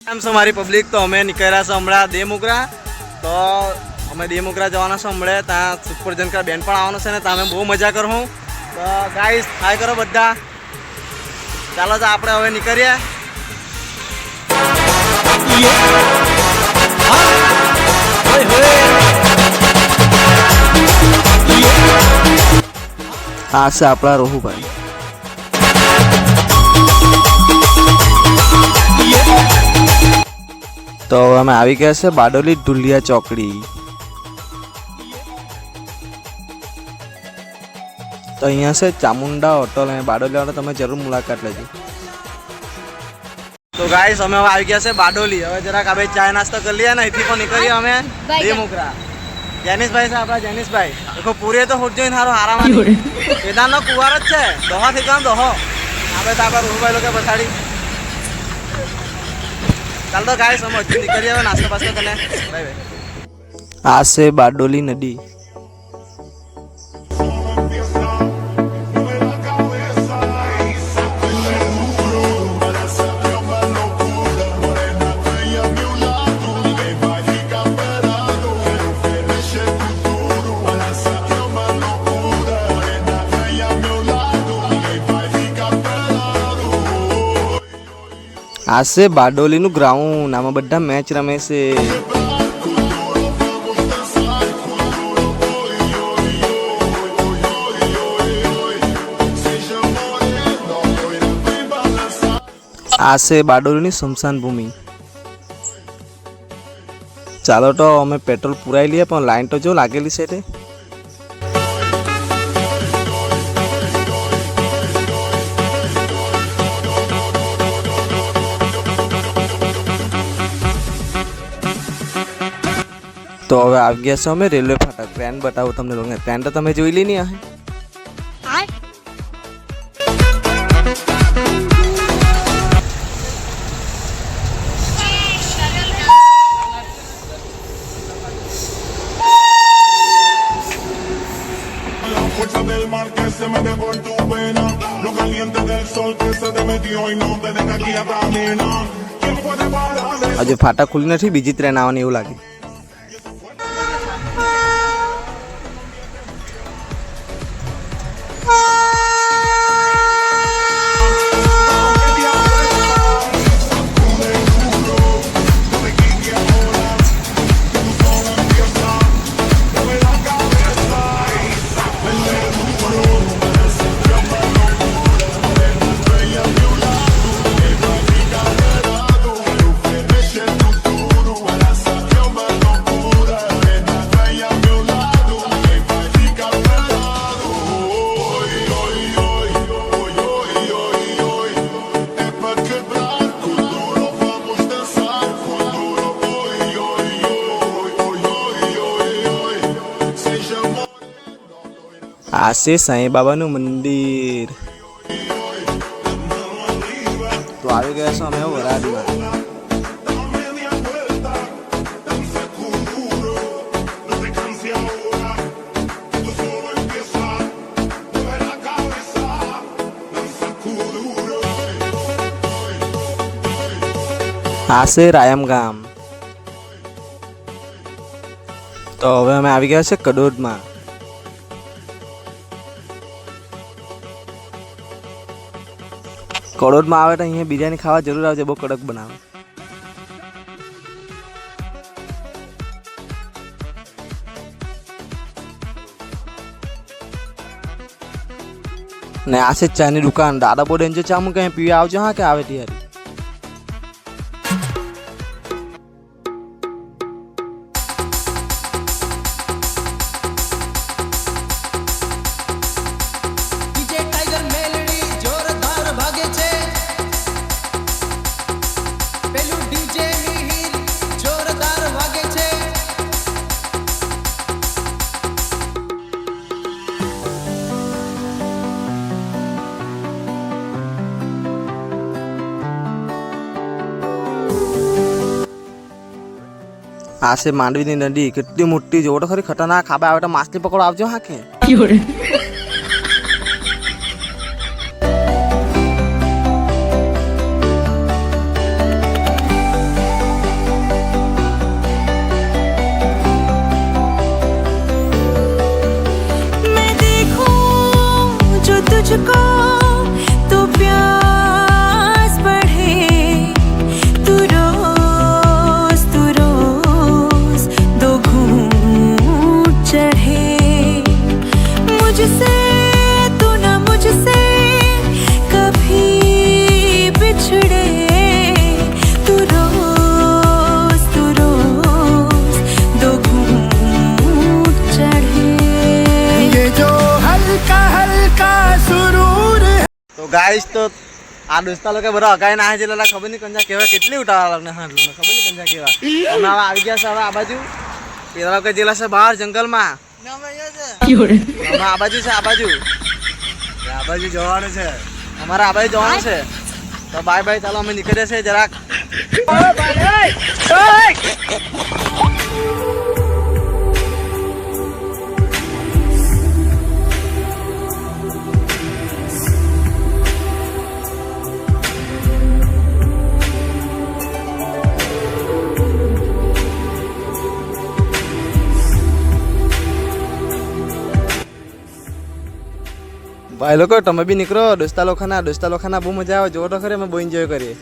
એમ છે મારી પબ્લિક, તો અમે નીકળ્યા છે હમણાં દેમુગરા. તો અમે દેમુગરા જવાના છે હમણાં. ત્યાં સુપર જનકા બેન પણ આવવાનું છે ને ત્યાં અમે બહુ મજા કરું. તો ગાઈસ હાય કરો બધા. ચાલો તો આપણે હવે નીકળીએ. આ છે આપણા રોહુભાઈ. તો અમે આવી ગયા છે બારડોલી ઢુલિયા ચોકડી. તો અહીંયા છે ચામુંડા હોટલ અને બારડોલી વાળા તમે જરૂર મુલાકાત લેજો. તો ગાઈસ અમે હવે આવી ગયા છે બારડોલી. હવે જરાક આપણે ચાય નાસ્તો કરી લઈએ ને અહીંથી પણ નીકળીએ અમે દેમુગરા. જેનિશભાઈ છે આપણા જેનિશભાઈ. દેખો પૂરે તો હોટ જોઈને સારો હારામાં કેદારનો કુવાર જ છે. દોહા થઈ ગયો દોહો. આપણે તો આપણા રૂહભાઈ લોકો પછાડી. ચાલ તો ગાઈસ અમે હજુ નીકળીએ હવે નાસ્તો પાસ્તો કરીને. Bye bye. આ છે બારડોલી નદી. આ છે બારડોલીનું ગ્રાઉન્ડ. આમાં બધા મેચ રમે છે. આ છે બારડોલીની સ્મશાન ભૂમિ. ચાલો તો અમે પેટ્રોલ પુરાઈ લઈએ, પણ લાઈન તો જો લાગેલી છે તે. તો હવે આવી ગયા છો અમે રેલવે ફાટક. ટ્રેન બતાવું તમને લોકોને. ટ્રેન તો તમે જોઈ લી નહીં હે. હજુ ફાટક ખુલી નથી, બીજી ટ્રેન આવવાની એવું લાગે. આ છે સાંઈ બાબાનું મંદિર. તો આવી ગયા છો અમે વરાડીમાં. આ છે રાયમ ગામ. તો હવે અમે આવી ગયા છે કડોદમાં. કડોદમાં આવે તો અહીંયા બિરયાની ખાવા જરૂર આવશે. બહુ કડક બનાવે. ને આ છે ચાની દુકાન. દાદા બહુ ડેન્જર ચા મૂકે પીવા આવજો. હા કે આવે ત્યારે. આ છે માંડવીની નદી. કેટલી મોટી જોવો તો ખરી. ખતરનાક. ખાબે આવે તો માછલી પકડો આવજો. હા કે ગાઈસ તો આ દોસ્તા લોકો બધા અગાઈ ના છે એટલે ખબર નહીં કંજા કેવા કેટલી ઉતાવળ લાગને હા ખબર નહીં કંજા કેવા અમે હવે આવી ગયા છે હવે આ બાજુ પેલા લોકો જેલા છે બહાર જંગલમાં અમે આ બાજુ છે આ બાજુ જવાનું છે અમારે આ બાજુ જવાનું છે તો બાય બાય ચાલો અમે નીકળીએ છીએ જરાક ભાઈ લોકો તમે બી નીકળો દોસ્તા લોખાના બહુ મજા આવે જોવો તો ખરે અમે બહુ એન્જોય કરીએ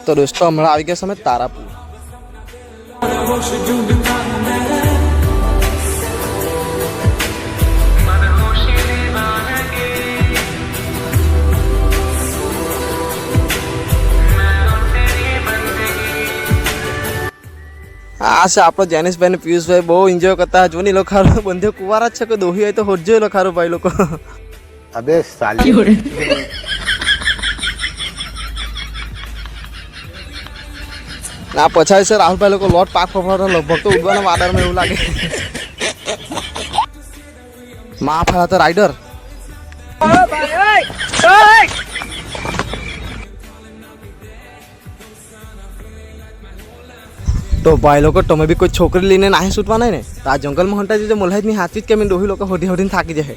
તો દોસ્તો હમણાં આવી ગયા છે તારાપુર આ છે આપણો જેનિસભાઈ ને પિયુષભાઈ બહુ એન્જોય કરતા જો ની લોકો ખારું બંધે કુવારા જ છે કે દોહી હોય તો હોજો એ લોકો ખારું ભાઈ લોકો અબે સાલી ના પછાડી છે રાહુલભાઈ લોકો લોટ પાક ફફડાતા લગભગ તો ઉડવાના વાદળમાં એવું લાગે માં ફાળા તો રાઈડર તો ભાઈ લોકો તમે બી કોઈ છોકરી લઈને નાહી છૂટવા નહીં ને તો આ જંગલમાં હંતા જજો મોલહાજ ની હાથી જ કેમ ડોહી લોકો હોધી હોધીને થાકી જાય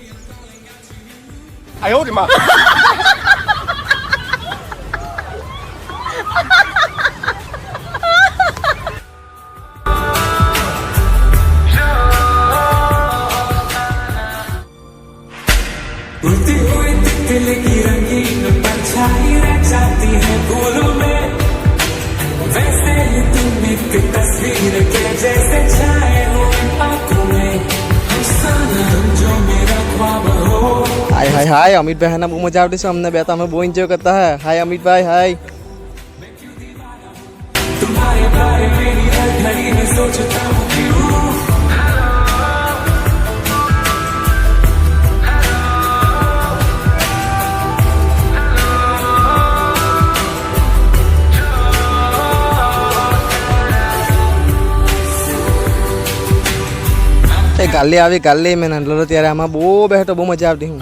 उड़ती हुई तितली की रंगीन परछाई रह जाती है फूलों में वैसे ही तुम एक तस्वीर के जैसे छाए हो आंखों में सनम जो मेरा ख्वाब हो हाय हाय हाय અમિતભાઈ ના બહુ મજા આવતી છે અમને બે તો અમે બહુ એન્જોય કરતા હે હાય અમિતભાઈ હાય तुम्हारे बारे में हर घड़ी में सोचता हूँ क्यों ગાલી આવી ગાલી મેં નાનલો ત્યારે આમાં બહુ બેઠો બહુ મજા આવતી હું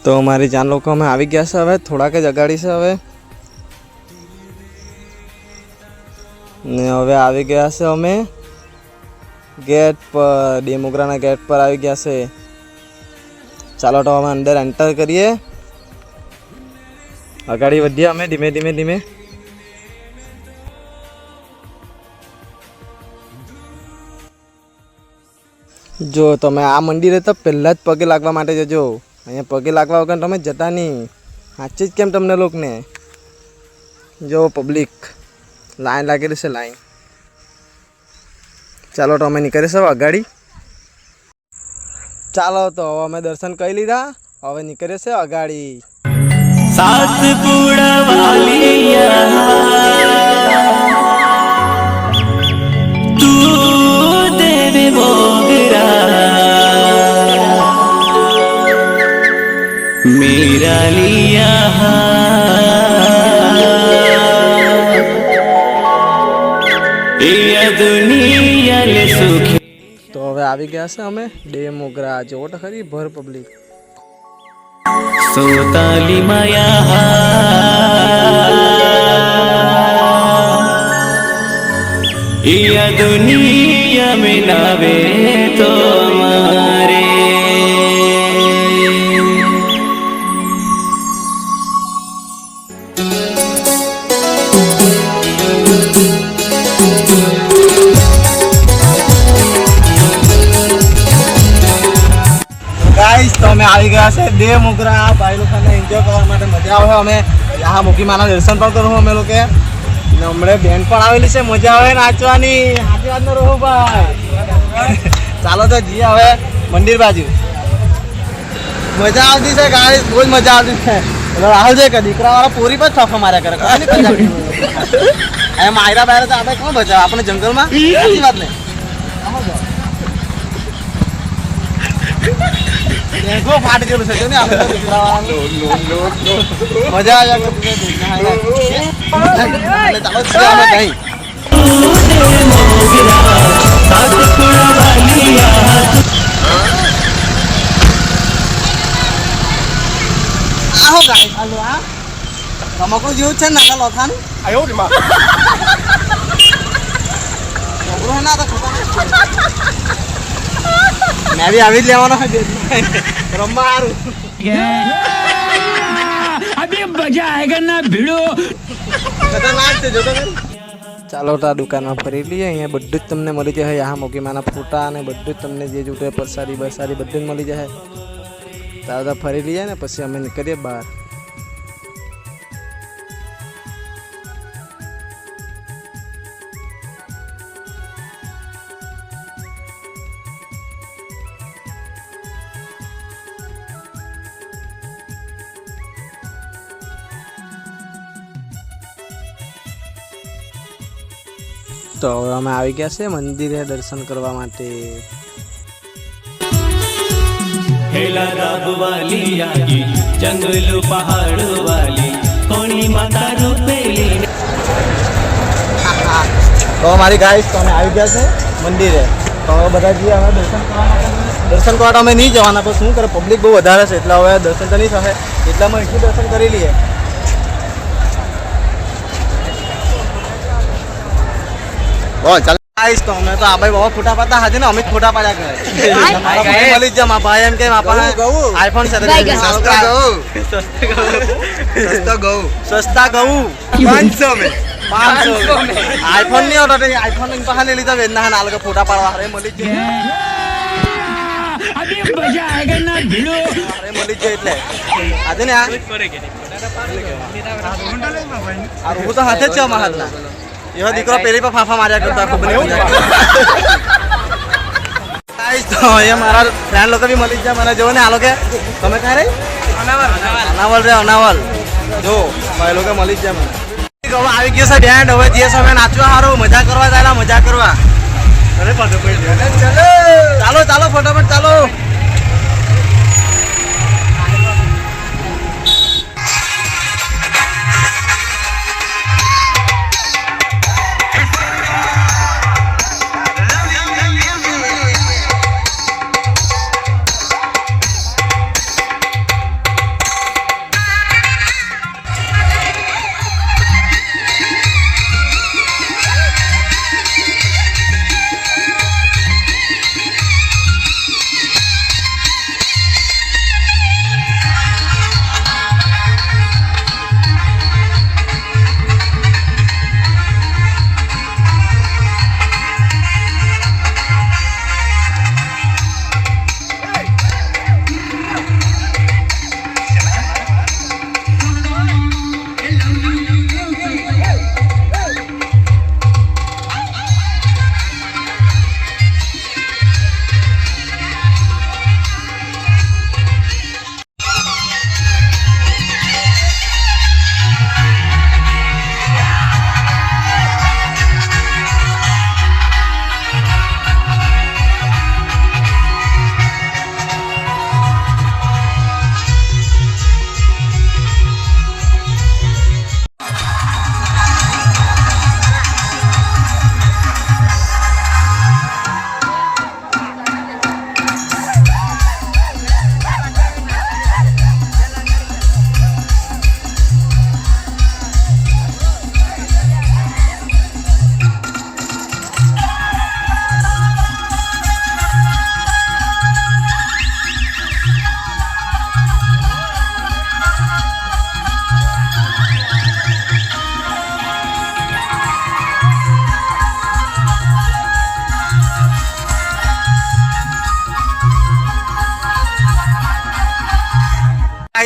તો મારી જાન લોકો અમે આવી ગયા છે હવે થોડાક જ અગાડી છે હવે ને હવે આવી ગયા છે અમે ગેટ પર ડેમોગ્રાના ગેટ પર આવી ગયા છે ચાલો તો અમે અંદર એન્ટર કરીએ અગાડી વધીએ અમે ધીમે ધીમે ધીમે જો તમે આ મંદિરે તો પહેલા જ પગે લાગવા માટે જજો અહીંયા પગે લાગવા વગર તમે જતા નહીં સાચી જ કેમ તમને લોકોને જો પબ્લિક લાઈન લાગેલી છે લાઈન ચાલો તો અમે નીકળીએ છીએ અગાડી ચાલો તો હવે અમે દર્શન કરી લીધા હવે નીકળીએ છીએ અગાડી सातपुड़ा तू देवी मोगरा मेरा लिया दुनिया ले सुखी તો હવે આવી ગયા છે અમે ડેમોગ્રા જોવો તો ખરી ભર પબ્લિક सोताली माया दुनिया દુનિયા में नावे तो हमारे ગાઈસ તો અમે આવી ગયા છે દેવમુગરા ભાઈ લોકોને એન્જોય કરવા માટે મજા આવે અમે યા મૂકી માના દર્શન પણ કરું અમે લોકો ને હમણાં બેન પણ આવેલી છે મજા આવે નાચવાની સાચી વાત ન રહું ભાઈ ચાલો તો જઈએ હવે મંદિર બાજુ મજા આવતી છે ગાઈસ બહુ જ મજા આવતી છે એટલે રાહુલ છે કે દીકરા વાળા પૂરી પર છાફા માર્યા કરે એમ માયરા બાયરા તો આપણે કોણ બચાવે આપણે જંગલમાં સાચી વાત ને देखो फाट गयो છે જો ને આપણે દીકરા વાળા મજા આવ્યા કે ચાલો અમે કઈ આહો ગાઈસ હાલો આ રમકો જેવું છે ને નાના લોથાનું આયો રે માં છોકરો હે ના તો मैं भी अभी लेवानो है रम्मा हारू अभी मजा आएगा ना भिड़ो खतरनाक છે જો તો ચાલો તો આ દુકાનમાં ફરી લઈએ અહીંયા બધું જ તમને મળી જશે યા મોકીમાના ફોટા અને બધું જ તમને જે જોતે પ્રસાદી બસાદી બધું જ મળી જશે ચાલો તો ફરી લઈએ ને પછી અમે નીકળીએ બહાર તો હવે અમે આવી ગયા છે મંદિરે દર્શન કરવા માટે हेला राब वाली आगी जंगल पहाड़ वाली कोणी माता रूपेली તો મારી ગાઈસ તો અમે આવી ગયા છે મંદિરે તો હવે બધા જઈએ હવે દર્શન કરવા તો અમે નહીં જવાના પણ શું કરે પબ્લિક બહુ વધારે છે એટલે હવે દર્શન તો નહીં થશે એટલામાં એટલું દર્શન કરી લઈએ ચાલ ગાઈસ તો અમે તો આ ભાઈ બહુ ફોટા પાડતા હાજે ને અમે જ ફોટા પાડ્યા કરે મારા ભાઈ મળી જ જા ભાઈ એમ કે માપા આઈફોન છે સસ્તા ગૌ 500 में आईफोन नहीं होता आईफोन कहाँ ले लीधा वेदना है नाल का फोटा पाड़वा अरे मलिक अभी मजा आएगा ना भिड़ो अरे मलिक जो એટલે આજે ને આ હું તો હાથે જ છે મહાદના એવા દીકરો પેલી પર ફાફા માર્યા કરતા ખૂબ નહીં ગાઈસ તો એ મારા ફ્રેન્ડ લોકો भी મળી જાય મને જો ને આ લોકો તમે કાં રે અનાવલ રે અનાવલ જો ભાઈ લોકો મળી જાય મને હવે આવી ગયો છે બેન્ડ હવે જે સમય નાચવા હારું મજા કરવા જાય મજા કરવા અરે પાછો પડી ચાલો ચાલો ફટાફટ ચાલો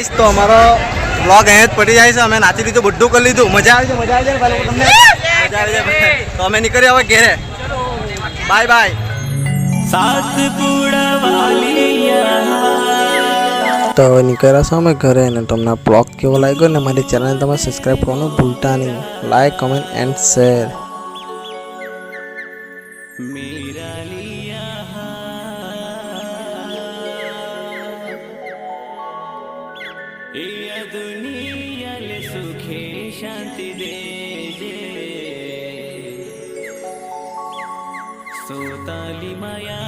ગાઈસ તો અમારો વ્લોગ અહીંયા જ પડી જાય છે. અમે નાચી લીધું, બધું કરી લીધું. મજા આવી છે ને ભાઈ લોકો તમને? મજા આવી જાય. તો અમે નીકળીએ હવે ઘેરે. Bye bye. તો હવે નીકળ્યા છો અમે ઘરે ને તમને બ્લોગ કેવો લાગ્યો ને મારી ચેનલ તમે સબસ્ક્રાઈબ કરવાનું ભૂલતા નહીં. Like comment and share. दुनिया सुखे शांति दे सोताली माया